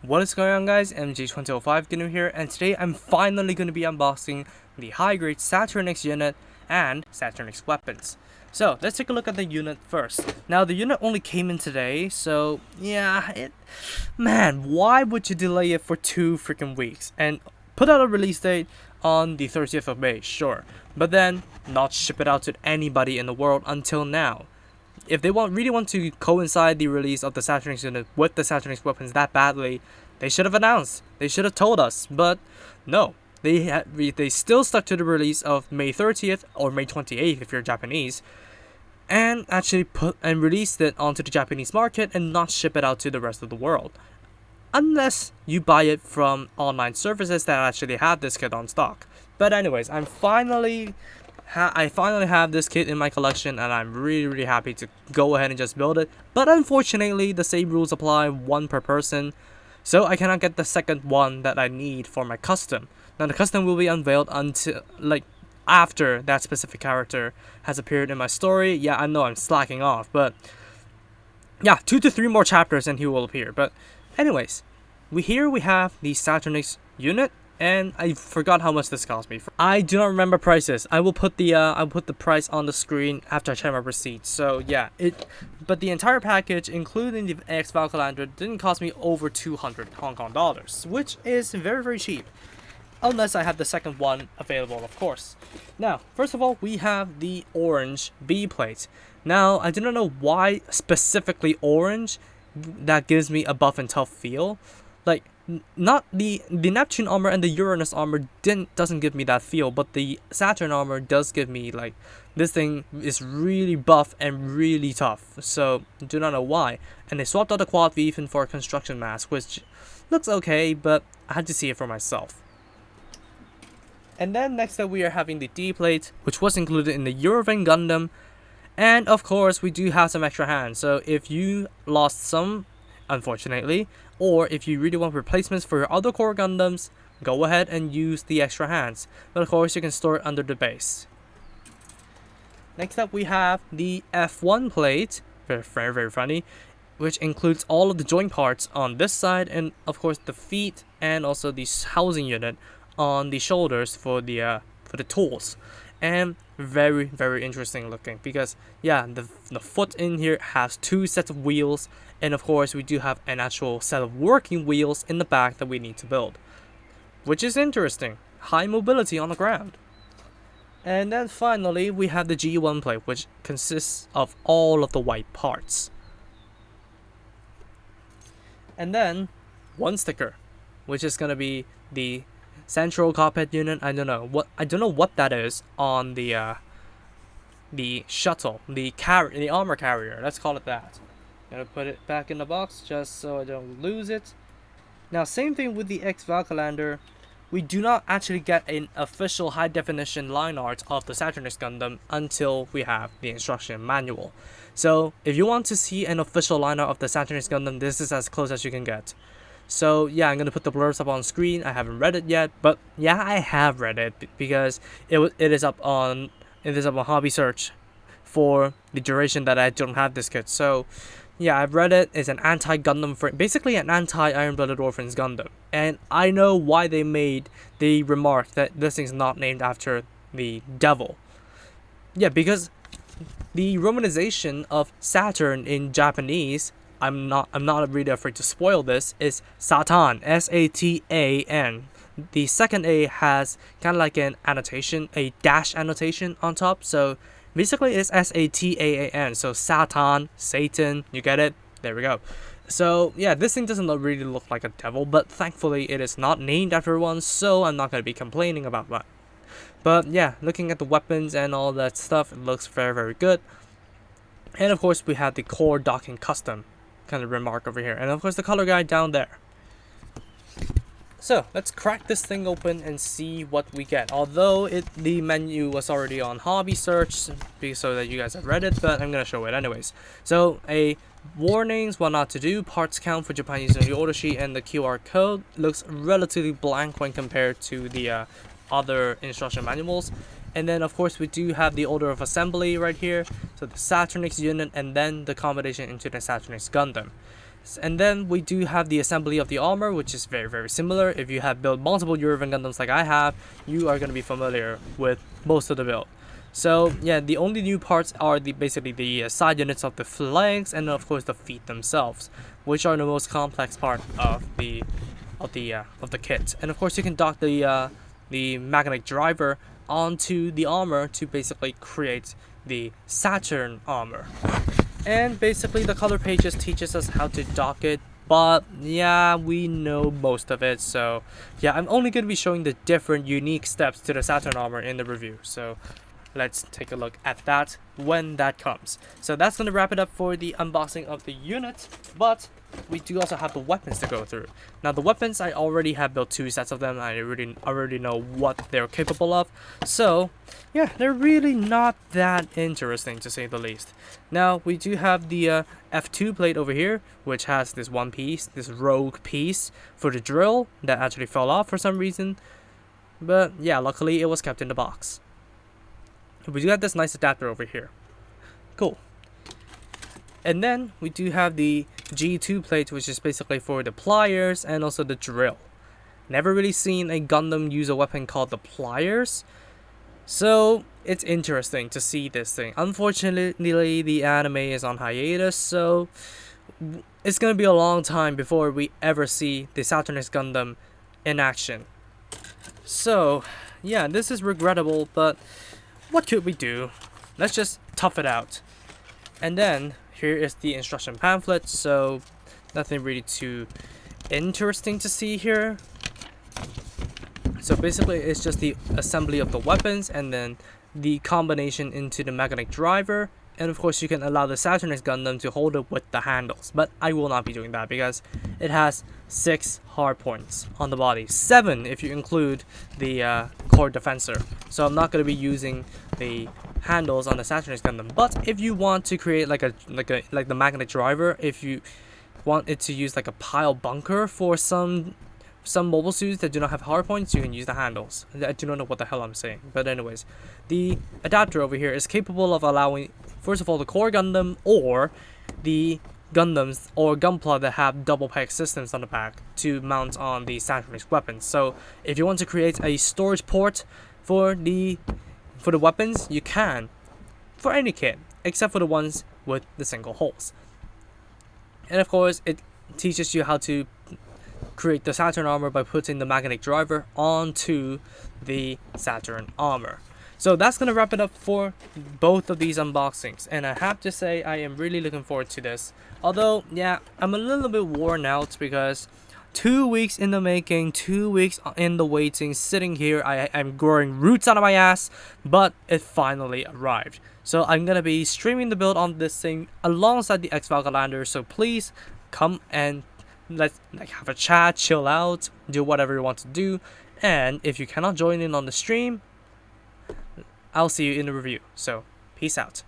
What is going on, guys? MG2005 Gnu here, and today I'm finally going to be unboxing the high-grade Saturnix unit and Saturnix weapons. So let's take a look at the unit first. Now the unit only came in today, so yeah, man, why would you delay it for 2 freaking weeks and put out a release date on the 30th of May, sure, but then not ship it out to anybody in the world until now. If they really want to coincide the release of the Saturnix unit with the Saturnix weapons that badly, they should have announced. They should have told us, but no. They still stuck to the release of May 30th or May 28th if you're Japanese, and actually released it onto the Japanese market and not ship it out to the rest of the world. Unless you buy it from online services that actually have this kit on stock. But anyways, I finally have this kit in my collection, and I'm really happy to go ahead and just build it. But unfortunately, the same rules apply, 1 per person, so I cannot get the second one that I need for my custom. Now the custom will be unveiled until after that specific character has appeared in my story. Yeah, I know I'm slacking off, but yeah, 2 to 3 more chapters and he will appear. But anyways, we have the Saturnix unit. And I forgot how much this cost me. I do not remember prices. I will put the price on the screen after I check my receipts. So yeah, but the entire package, including the AX Valkylander, didn't cost me over 200 Hong Kong dollars, which is very cheap, unless I have the second one available, of course. Now, first of all, we have the orange B plate. Now, I do not know why specifically orange that gives me a buff and tough feel. Like, not the Neptune armor and the Uranus armor doesn't give me that feel, but the Saturn armor does give me, like, this thing is really buff and really tough. So do not know why. And they swapped out the quad V even for a construction mask, which looks okay, but I had to see it for myself. And then next up we are having the D plate, which was included in the Eurovan Gundam, and of course we do have some extra hands. So if you lost some, unfortunately, or if you really want replacements for your other core Gundams, go ahead and use the extra hands. But of course you can store it under the base. Next up we have the F1 plate, very funny, which includes all of the joint parts on this side, and of course the feet, and also the housing unit on the shoulders for the tools. And very interesting looking, because yeah, the foot in here has 2 sets of wheels, and of course we do have an actual set of working wheels in the back that we need to build, which is interesting. High mobility on the ground. And then finally we have the G1 plate, which consists of all of the white parts. And then 1 sticker, which is gonna be the central cockpit unit. I don't know what that is on the shuttle, the armor carrier. Let's call it that. Gonna put it back in the box just so I don't lose it. Now, same thing with the X Valkylander. We do not actually get an official high definition line art of the Saturnix Gundam until we have the instruction manual. So if you want to see an official line art of the Saturnix Gundam, this is as close as you can get. So yeah, I'm gonna put the blurbs up on screen. I haven't read it yet, but yeah, I have read it because it is up on Hobby Search for the duration that I don't have this kit. So yeah, I've read it. It's an anti-Gundam frame, basically an anti-Iron-Blooded Orphans Gundam, and I know why they made the remark that this thing's not named after the devil. Yeah, because the romanization of Saturn in Japanese, I'm not really afraid to spoil this, is Satan, S-A-T-A-N. The second A has kind of like an annotation, a dash annotation on top, so basically it's S-A-T-A-A-N, so Satan, Satan, you get it? There we go. So yeah, this thing doesn't really look like a devil, but thankfully it is not named after one, so I'm not going to be complaining about that. But yeah, looking at the weapons and all that stuff, it looks very good. And of course we have the core docking custom kind of remark over here, and of course the color guide down there. So let's crack this thing open and see what we get. Although the menu was already on Hobby Search, so that you guys have read it, but I'm gonna show it anyways. So warnings, what not to do, parts count for Japanese in the order sheet, and the QR code looks relatively blank when compared to the other instruction manuals. And then of course we do have the order of assembly right here, so the Saturnix unit and then the combination into the Saturnix Gundam. And then we do have the assembly of the armor, which is very, very similar. If you have built multiple Eurovan Gundams like I have, you are going to be familiar with most of the build. So yeah, the only new parts are basically the side units of the flanks and of course the feet themselves, which are the most complex part of the kit. And of course you can dock the magnetic driver onto the armor to basically create the Saturn armor. And basically the color pages teaches us how to dock it, but yeah, we know most of it. So yeah, I'm only going to be showing the different unique steps to the Saturn armor in the review. So let's take a look at that when that comes. So that's going to wrap it up for the unboxing of the unit, but we do also have the weapons to go through. Now the weapons, I already have built 2 sets of them. I already know what they're capable of. So yeah, they're really not that interesting to say the least. Now we do have the F2 plate over here, which has this one piece, this rogue piece for the drill that actually fell off for some reason. But yeah, luckily it was kept in the box. We do have this nice adapter over here. Cool. And then we do have the G2 plate, which is basically for the pliers and also the drill. Never really seen a Gundam use a weapon called the pliers, so it's interesting to see this thing. Unfortunately, the anime is on hiatus, so it's gonna be a long time before we ever see the Saturnix Gundam in action. So yeah, this is regrettable, but what could we do? Let's just tough it out. And then here is the instruction pamphlet, so nothing really too interesting to see here. So basically it's just the assembly of the weapons and then the combination into the magnetic driver, and of course you can allow the Saturnix Gundam to hold it with the handles, but I will not be doing that because it has 6 hard points on the body, 7 if you include the core defensor. So I'm not going to be using the handles on the Saturnix Gundam. But if you want to create like the magnetic driver, if you want it to use like a pile bunker for some mobile suits that do not have hard points, you can use the handles. I do not know what the hell I'm saying, but anyways, the adapter over here is capable of allowing, first of all, the core Gundam or the Gundams or Gunpla that have double peg systems on the back to mount on the Saturnix weapons. So if you want to create a storage port for the weapons, you can, for any kit except for the ones with the single holes. And of course it teaches you how to create the Saturn armor by putting the magnetic driver onto the Saturn armor. So that's gonna wrap it up for both of these unboxings, and I have to say I am really looking forward to this. Although yeah, I'm a little bit worn out because 2 weeks in the making, 2 weeks in the waiting, sitting here, I'm growing roots out of my ass, but it finally arrived. So I'm gonna be streaming the build on this thing alongside the X-Valga Lander, so please come and let's have a chat, chill out, do whatever you want to do. And if you cannot join in on the stream, I'll see you in the review. So peace out.